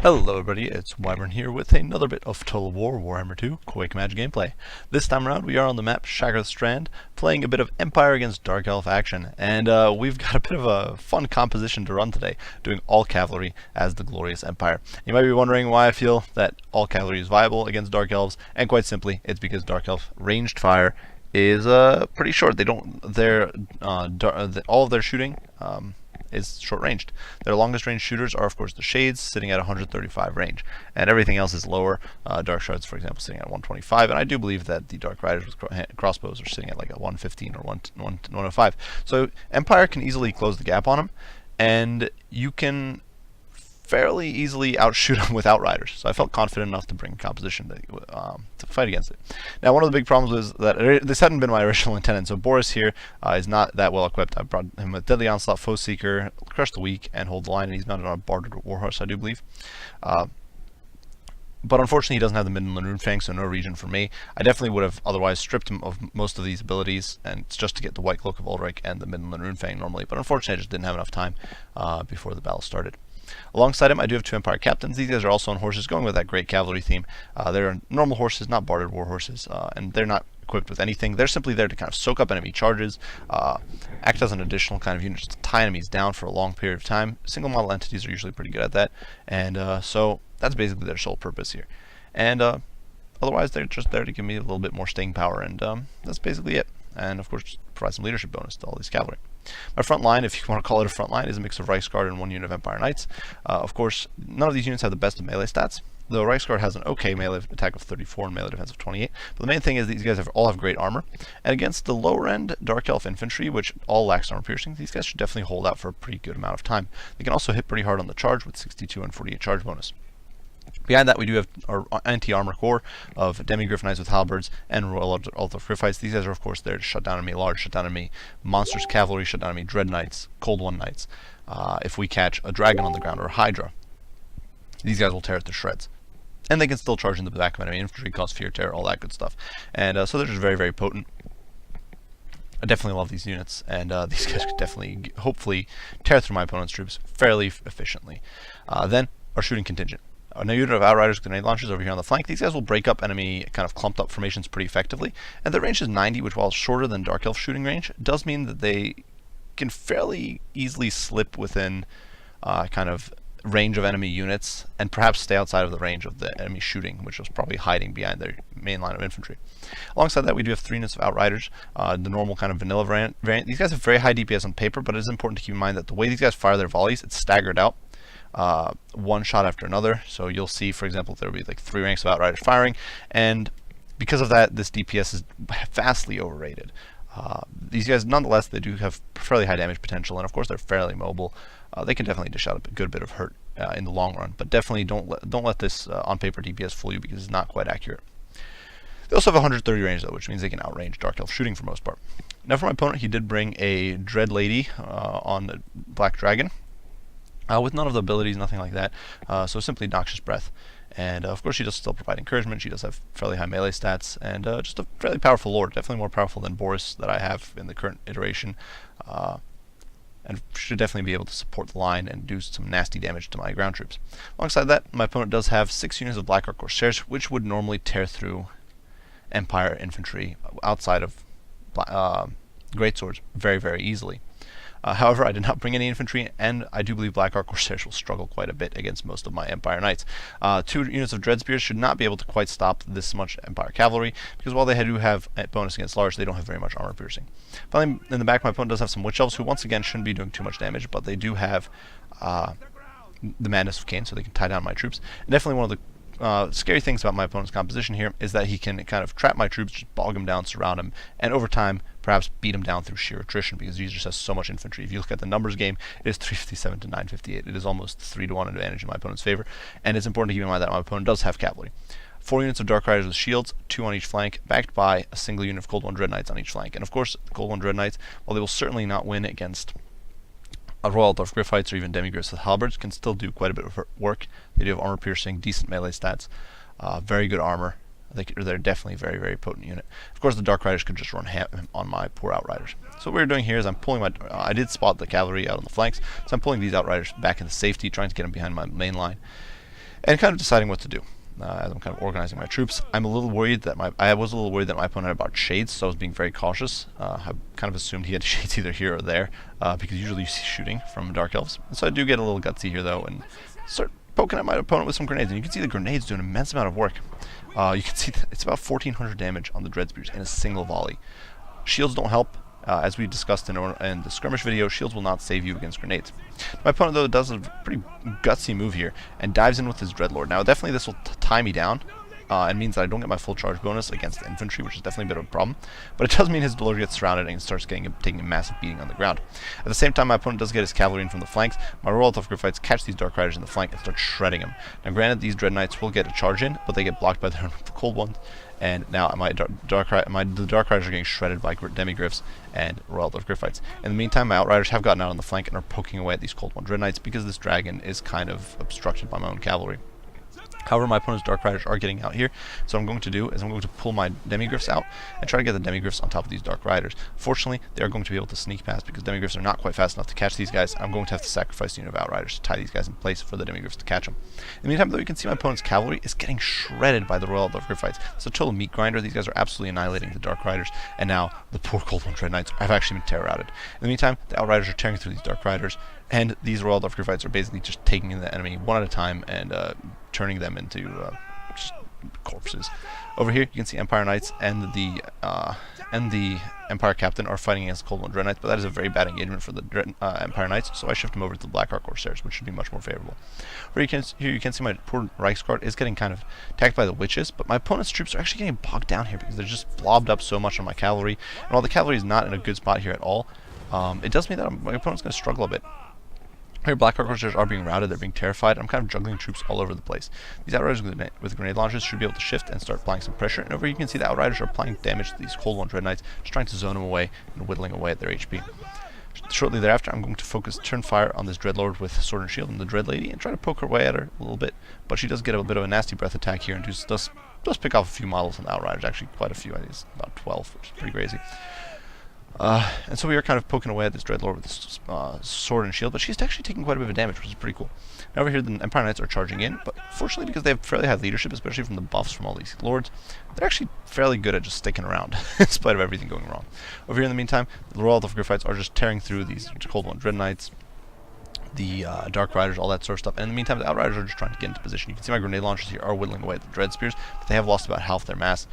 Hello everybody, it's Wyvern here with another bit of Total War Warhammer 2 Quake Magic gameplay. This time around we are on the map Shaggarth Strand, playing a bit of Empire against Dark Elf action, and we've got a bit of a fun composition to run today, doing all cavalry as the Glorious Empire. You might be wondering why I feel that all cavalry is viable against Dark Elves, and quite simply, it's because Dark Elf ranged fire is pretty short. They don't, all of their shooting is short-ranged. Their longest-range shooters are, of course, the Shades, sitting at 135 range, and everything else is lower. Dark Shards, for example, sitting at 125, and I do believe that the Dark Riders with crossbows are sitting at like a 115 or 105. So Empire can easily close the gap on them, and you can fairly easily outshoot them with Outriders. So I felt confident enough to bring composition to fight against it. Now, one of the big problems is that this hadn't been my original intent, and so Boris here is not that well equipped. I brought him a Deadly Onslaught, Foe Seeker, Crush the Weak, and Hold the Line, and he's mounted on a Bartered Warhorse, I do believe. But unfortunately, he doesn't have the Midland Rune Fang, so no region for me. I definitely would have otherwise stripped him of most of these abilities, and it's just to get the White Cloak of Ulrich and the Midland Rune Fang normally. But unfortunately, I just didn't have enough time before the battle started. Alongside him, I do have two Empire Captains. These guys are also on horses, going with that great cavalry theme. They're normal horses, not bartered war horses, and they're not equipped with anything. They're simply there to kind of soak up enemy charges, act as an additional kind of unit to tie enemies down for a long period of time. Single model entities are usually pretty good at that, and so that's basically their sole purpose here. And otherwise, they're just there to give me a little bit more staying power, and that's basically it. And of course, provide some leadership bonus to all these cavalry. My front line, if you want to call it a front line, is a mix of Reichsguard and one unit of Empire Knights. Of course, none of these units have the best of melee stats, though Reichsguard has an okay melee attack of 34 and melee defense of 28. But the main thing is these guys all have great armor, and against the lower end Dark Elf infantry, which all lacks armor piercing, these guys should definitely hold out for a pretty good amount of time. They can also hit pretty hard on the charge with 62 and 48 charge bonus. Behind that, we do have our anti-armor core of Demi-Griff Knights with halberds and Royal Altar Griffites. These guys are, of course, there to shut down enemy large, shut down enemy monsters, cavalry, shut down enemy dread knights, cold one knights. If we catch a dragon on the ground or a hydra, these guys will tear it to shreds. And they can still charge in the back of enemy infantry, cause fear, terror, all that good stuff. And so they're just very, very potent. I definitely love these units, and these guys could definitely, hopefully, tear through my opponent's troops fairly efficiently. Then, our shooting contingent. A unit of Outriders with grenade launchers over here on the flank. These guys will break up enemy kind of clumped up formations pretty effectively. And their range is 90, which, while shorter than Dark Elf shooting range, does mean that they can fairly easily slip within kind of range of enemy units and perhaps stay outside of the range of the enemy shooting, which was probably hiding behind their main line of infantry. Alongside that, we do have 3 units of Outriders, the normal kind of vanilla variant. These guys have very high DPS on paper, but it is important to keep in mind that the way these guys fire their volleys, it's staggered out. One shot after another, so you'll see, for example, there will be like 3 ranks of Outriders firing, and because of that, this DPS is vastly overrated. These guys, nonetheless, they do have fairly high damage potential, and of course they're fairly mobile. They can definitely dish out a good bit of hurt in the long run, but definitely don't let this on paper DPS fool you, because it's not quite accurate. They also have 130 range though, which means they can outrange Dark Elf shooting for most part. Now for my opponent, he did bring a Dread Lady on the Black Dragon. With none of the abilities, nothing like that, so simply Noxious Breath. And of course she does still provide encouragement, she does have fairly high melee stats, and just a fairly powerful lord, definitely more powerful than Boris that I have in the current iteration, and should definitely be able to support the line and do some nasty damage to my ground troops. Alongside that, my opponent does have 6 units of Black Ark Corsairs, which would normally tear through Empire infantry outside of greatswords very, very easily. However, I did not bring any infantry, and I do believe Black Ark Corsairs will struggle quite a bit against most of my Empire Knights. 2 units of Dread Spears should not be able to quite stop this much Empire Cavalry, because while they do have a bonus against large, they don't have very much armor piercing. Finally, in the back, my opponent does have some Witch Elves, who once again shouldn't be doing too much damage, but they do have the Madness of Cain, so they can tie down my troops. And definitely one of the scary things about my opponent's composition here is that he can kind of trap my troops, just bog them down, surround them, and over time perhaps beat them down through sheer attrition, because he just has so much infantry. If you look at the numbers game, it is 357 to 958. It is almost 3-to-1 advantage in my opponent's favor, and it's important to keep in mind that my opponent does have cavalry. 4 units of Dark Riders with shields, 2 on each flank, backed by a single unit of Cold One Dread Knights on each flank. And of course, the Cold One Dread Knights, while they will certainly not win against Royal Altar Griffites or even Demi-Griffs with halberds, can still do quite a bit of work. They do have armor piercing, decent melee stats, very good armor. They're definitely a very, very potent unit. Of course, the Dark Riders could just run ham on my poor Outriders. So what we're doing here is I'm pulling my... I did spot the cavalry out on the flanks, so I'm pulling these Outriders back into safety, trying to get them behind my main line. and kind of deciding what to do. As I'm kind of organizing my troops, I was a little worried that my opponent had bought shades, so I was being very cautious. I kind of assumed he had shades either here or there, because usually you see shooting from Dark Elves. And so I do get a little gutsy here though, and start poking at my opponent with some grenades. And you can see the grenades do an immense amount of work. You can see that it's about 1,400 damage on the Dread Spears in a single volley. Shields don't help. As we discussed in the skirmish video, shields will not save you against grenades. My opponent, though, does a pretty gutsy move here and dives in with his Dreadlord. Now, definitely this will tie me down and means that I don't get my full charge bonus against the infantry, which is definitely a bit of a problem. But it does mean his Lord gets surrounded and starts taking a massive beating on the ground. At the same time, my opponent does get his cavalry in from the flanks. My Royal Tough Gryphites catch these Dark Riders in the flank and start shredding them. Now, granted, these Dread Knights will get a charge in, but they get blocked by the Cold Ones. And now the Dark Riders are getting shredded by Demigryphs and Royal Dwarf Gryphites. In the meantime, my Outriders have gotten out on the flank and are poking away at these Cold One Dread Knights because this dragon is kind of obstructed by my own cavalry. However, my opponent's Dark Riders are getting out here, so what I'm going to do is I'm going to pull my Demigryphs out and try to get the Demigryphs on top of these Dark Riders. Fortunately, they are going to be able to sneak past because Demigryphs are not quite fast enough to catch these guys. I'm going to have to sacrifice a unit of Outriders to tie these guys in place for the Demigryphs to catch them. In the meantime, though, you can see my opponent's cavalry is getting shredded by the Royal Dwarf Gryphites. It's a total meat grinder. These guys are absolutely annihilating the Dark Riders, and now the poor Cold One Dread Knights have actually been terror-routed. In the meantime, the Outriders are tearing through these Dark Riders, and these Royal Dwarf Gryphites are basically just taking the enemy one at a time and turning them into just corpses. Over here, you can see Empire Knights and the Empire Captain are fighting against the Cold One Dread Knights, but that is a very bad engagement for the Empire Knights, so I shift them over to the Black Ark Corsairs, which should be much more favorable. Here you can see my poor Reichsguard is getting kind of attacked by the Witches, but my opponent's troops are actually getting bogged down here because they're just blobbed up so much on my cavalry, and while the cavalry is not in a good spot here at all, it does mean that my opponent's going to struggle a bit. Here, Black Ark Corsairs are being routed, they're being terrified. I'm kind of juggling troops all over the place. These Outriders with grenade launchers should be able to shift and start applying some pressure. And over here you can see the Outriders are applying damage to these Cold One Dread Knights, just trying to zone them away and whittling away at their HP. Shortly thereafter, I'm going to turn fire on this Dreadlord with Sword and Shield and the Dread Lady and try to poke her way at her a little bit. But she does get a bit of a nasty breath attack here and does pick off a few models on the Outriders, actually quite a few. I think it's about 12, which is pretty crazy. And so we are kind of poking away at this Dreadlord with this sword and shield, but she's actually taking quite a bit of damage, which is pretty cool. Now over here, the Empire Knights are charging in, but fortunately, because they have fairly high leadership, especially from the buffs from all these lords, they're actually fairly good at just sticking around, in spite of everything going wrong. Over here, in the meantime, the Royal Dwarf Gryphites are just tearing through these Cold One Dread Knights, the Dark Riders, all that sort of stuff. And in the meantime, the Outriders are just trying to get into position. You can see my grenade launchers here are whittling away at the Dread Spears, but they have lost about half their mass.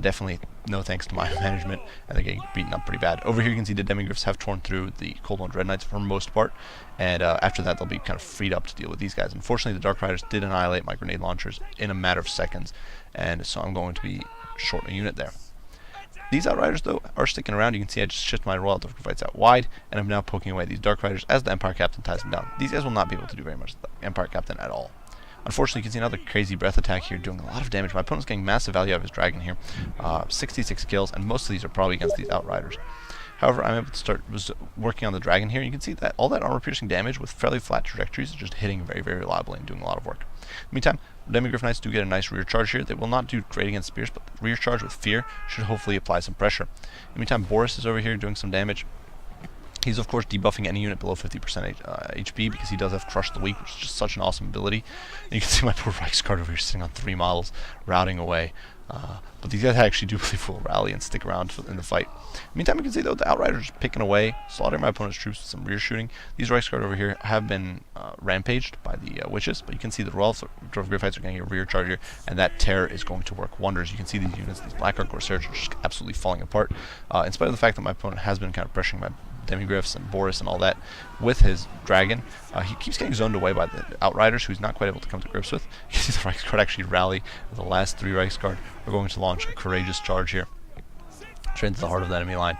Definitely no thanks to my management, and they're getting beaten up pretty bad. Over here you can see the Demigryphs have torn through the Cold One Dread Knights for the most part, and after that they'll be kind of freed up to deal with these guys. Unfortunately, the Dark Riders did annihilate my grenade launchers in a matter of seconds, and so I'm going to be short a unit there. These Outriders, though, are sticking around. You can see I just shift my Royal Dwarf Gryphites out wide, and I'm now poking away these Dark Riders as the Empire Captain ties them down. These guys will not be able to do very much to the Empire Captain at all. Unfortunately, you can see another crazy breath attack here doing a lot of damage. My opponent's getting massive value out of his dragon here. 66 kills, and most of these are probably against these Outriders. However, I'm able to start working on the dragon here. You can see that all that armor-piercing damage with fairly flat trajectories is just hitting very, very reliably and doing a lot of work. In the meantime, Demigryph Knights do get a nice rear charge here. They will not do great against spears, but rear charge with fear should hopefully apply some pressure. In the meantime, Boris is over here doing some damage. He's, of course, debuffing any unit below 50% HP because he does have Crush the Weak, which is just such an awesome ability. And you can see my poor Reichsguard over here sitting on 3 models, routing away. But these guys actually do believe will rally and stick around in the fight. Meantime, you can see, though, the Outriders are picking away, slaughtering my opponent's troops with some rear shooting. These Reichsguard over here have been rampaged by the Witches, but you can see the Royal Dwarf Gryphites are getting a rear charge here, and that terror is going to work wonders. You can see these units, these Black Ark Corsairs, are just absolutely falling apart, in spite of the fact that my opponent has been kind of pressuring my Demigryphs and Boris and all that with his dragon. He keeps getting zoned away by the Outriders, who he's not quite able to come to grips with. You can see the Reichsguard actually rally. The last 3 Reichsguard are going to launch a courageous charge here, straight into the heart of the enemy line.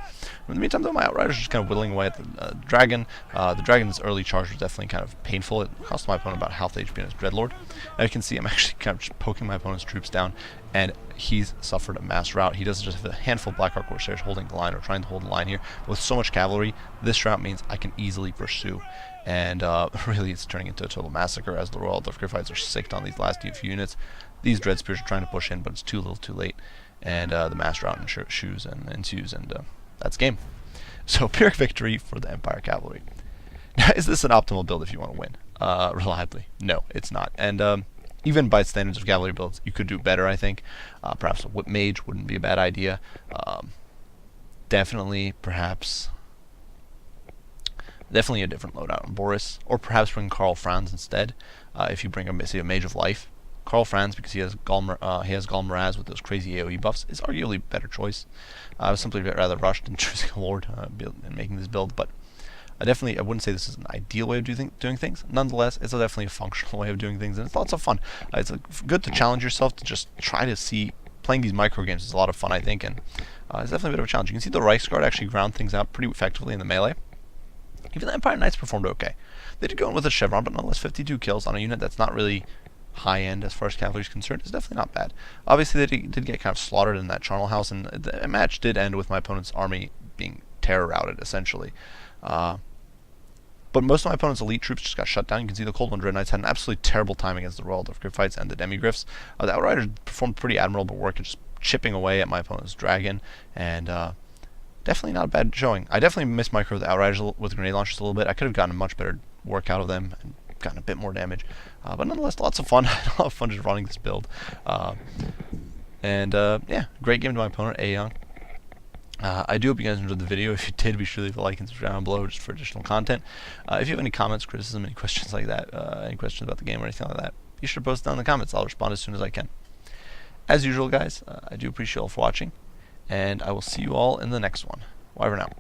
In the meantime, though, my Outriders are just kind of whittling away at the dragon. The dragon's early charge was definitely kind of painful. It cost my opponent about half the HP on his Dreadlord. Now you can see I'm actually kind of just poking my opponent's troops down, and he's suffered a mass rout. He doesn't just have a handful of Black Ark Corsairs holding the line or trying to hold the line here. But with so much cavalry, this rout means I can easily pursue. And really, it's turning into a total massacre as the Royal Dwarf Gryphites are sicked on these last few units. These Dread Spears are trying to push in, but it's too little too late. And the mass rout ensues, and that's game. So, Pyrrhic victory for the Empire Cavalry. Now, is this an optimal build if you want to win reliably? No, it's not. And even by standards of cavalry builds, you could do better, I think. Perhaps a whip mage wouldn't be a bad idea. Definitely, perhaps, definitely a different loadout on Boris, or perhaps bring Karl Franz instead. If you bring say a Mage of Life, Karl Franz, because he has Gall Miraz with those crazy AoE buffs, is arguably a better choice. I was simply rather rushed in choosing a Lord and making this build, but I wouldn't say this is an ideal way of doing things. Nonetheless, it's definitely a functional way of doing things, and it's lots of fun. It's good to challenge yourself to just try to see. Playing these micro games is a lot of fun, I think, and it's definitely a bit of a challenge. You can see the Reichsguard actually ground things out pretty effectively in the melee. Even the Empire Knights performed okay. They did go in with a Chevron, but nonetheless 52 kills on a unit that's not really high-end as far as cavalry is concerned is definitely not bad. Obviously, they did get kind of slaughtered in that charnel house, and the match did end with my opponent's army being terror routed, essentially. But most of my opponent's elite troops just got shut down. You can see the Cold One Dread Knights had an absolutely terrible time against the Royal Grifffites and the Demigriffs. The Outriders performed pretty admirable work at just chipping away at my opponent's dragon, and definitely not a bad showing. I definitely micro the Outriders with grenade launchers a little bit. I could have gotten a much better work out of them and gotten a bit more damage. But nonetheless, lots of fun. I had a lot of fun just running this build. Yeah, great game to my opponent, Aeon. I do hope you guys enjoyed the video. If you did, be sure to leave a like and subscribe down below just for additional content. If you have any comments, criticism, any questions like that, any questions about the game or anything like that, be sure to post down in the comments. I'll respond as soon as I can. As usual, guys, I do appreciate you all for watching, and I will see you all in the next one. Bye for now.